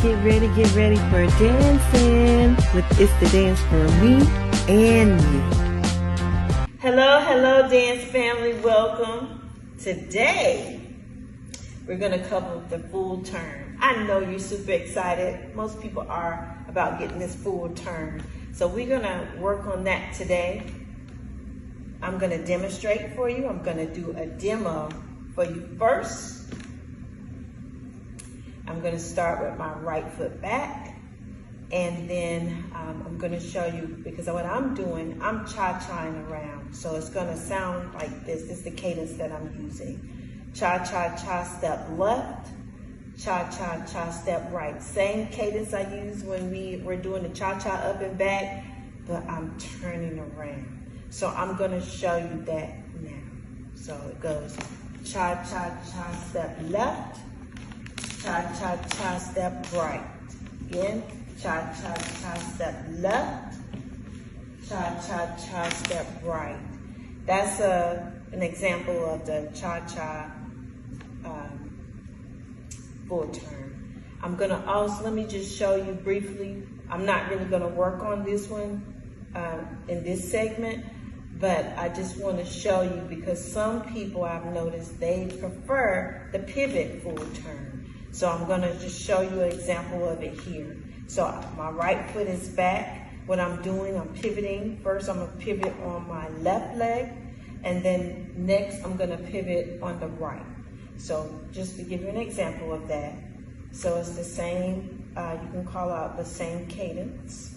get ready for dancing with It's the Dance for Me and You. Hello, dance family, welcome. Today, we're gonna cover the full turn. I know you're super excited. Most people are about getting this full turn. So we're gonna work on that today. I'm gonna demonstrate for you. I'm gonna do a demo for you first. I'm going to start with my right foot back, and then I'm going to show you, because what I'm doing, I'm cha-chaing around. So it's going to sound like this. This is the cadence that I'm using. Cha-cha-cha step left, cha-cha-cha step right. Same cadence I use when we're doing the cha-cha up and back, but I'm turning around. So I'm going to show you that now. So it goes cha-cha-cha step left, cha-cha-cha step right. Again, cha-cha-cha step left, cha-cha-cha step right. That's an example of the cha-cha full turn. I'm gonna also, let me just show you briefly. I'm not really gonna work on this one in this segment, but I just want to show you, because some people I've noticed, they prefer the pivot full turn. So I'm gonna just show you an example of it here. So my right foot is back. What I'm doing, I'm pivoting. First, I'm gonna pivot on my left leg, and then next, I'm gonna pivot on the right. So just to give you an example of that. So it's the same, you can call out the same cadence,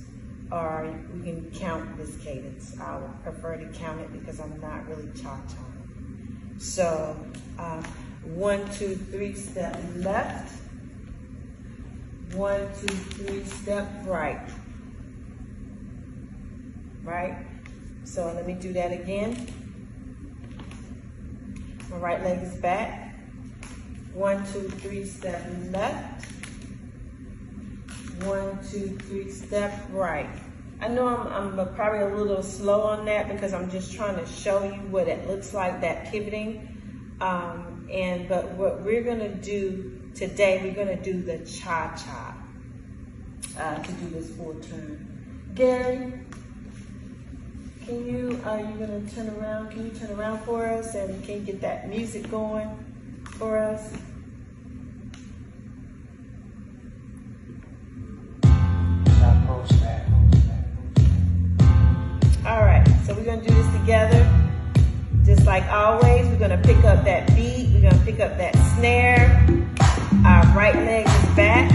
or you can count this cadence. I would prefer to count it because I'm not really cha-chaing. So, 1, 2, 3, step left. 1, 2, 3, step right. Right? So let me do that again. My right leg is back. 1, 2, 3, step left. 1, 2, 3, step right. I know I'm probably a little slow on that because I'm just trying to show you what it looks like, that pivoting. But what we're gonna do today, we're gonna do the cha-cha to do this full turn. Gary, can you, are you gonna turn around? Can you turn around for us, and can you get that music going for us? All right, so we're gonna do this together. Just like always, we're gonna pick up that beat, we're gonna pick up that snare. Our right leg is back.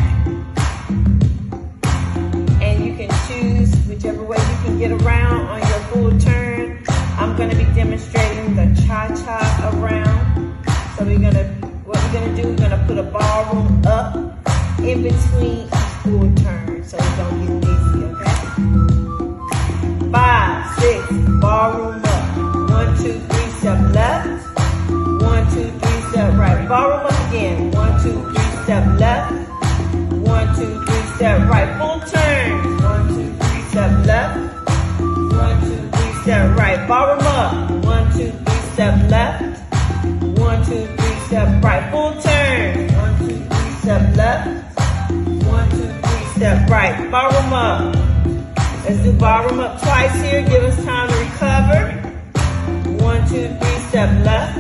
And you can choose whichever way you can get around on your full turn. I'm gonna be demonstrating the cha-cha around. So what we're gonna do, we're gonna put a ballroom up in between each full turn. So it's gonna get easy, okay? 5, 6, ballroom up. 1, 2, 3. Step left, 1, 2, 3, step right. Ballroom up again. 1, 2, 3, step left. 1, 2, 3, step right. Full turn. 1, 2, 3, step left. 1, 2, 3, step right. Ballroom up. 1, 2, 3, step left. 1, 2, 3, step right. Full turn. 1, 2, 3, step left. 1, 2, 3, step right. Ballroom up. Let's do ballroom up twice here. Give us time to recover. 1, 2, 3, step left.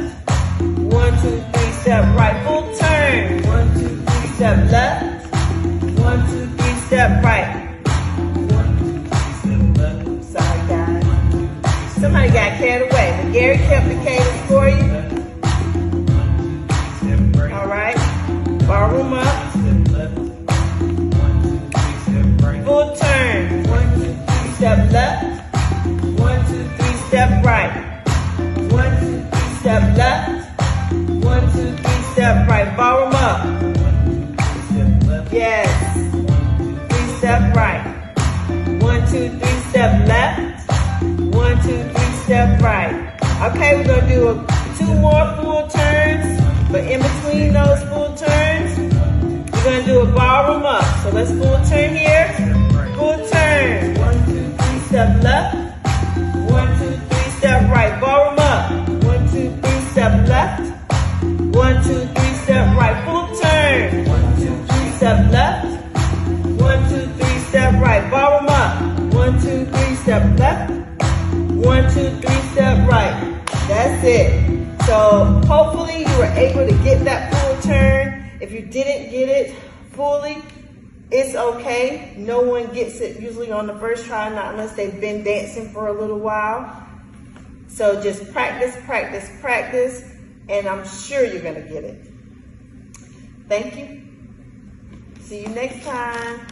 1, 2, 3, step right. Full turn. 1, 2, 3, step left. 1, 2, 3, step right. 1, 2, 3, step left. Sorry, guys. Somebody got carried away, but Gary kept the cadence for you. All right. Ballroom up. Full turn. 1, 2, 3, step left. 1, 2, 3, step right. 1, 2, 3, step left. 1, 2, 3, step right. Ballroom up. Yes. 3, step right. 1, 2, 3, step left. 1, 2, 3, step right. Okay, we're gonna do 2 more full turns, but in between those full turns, we're gonna do a ballroom up. So let's full turn here. Full turn. 1, 2, 3, step left. 1, 2, 3, step right. Ballroom up. 1, 2, 3, step left. 1, 2, 3, step right. Full turn. 1, 2, 3, step left. That's it. So hopefully you were able to get that full turn. If you didn't get it fully, it's okay. No one gets it usually on the first try, not unless they've been dancing for a little while. So just practice, practice, practice, and I'm sure you're gonna get it. Thank you. See you next time.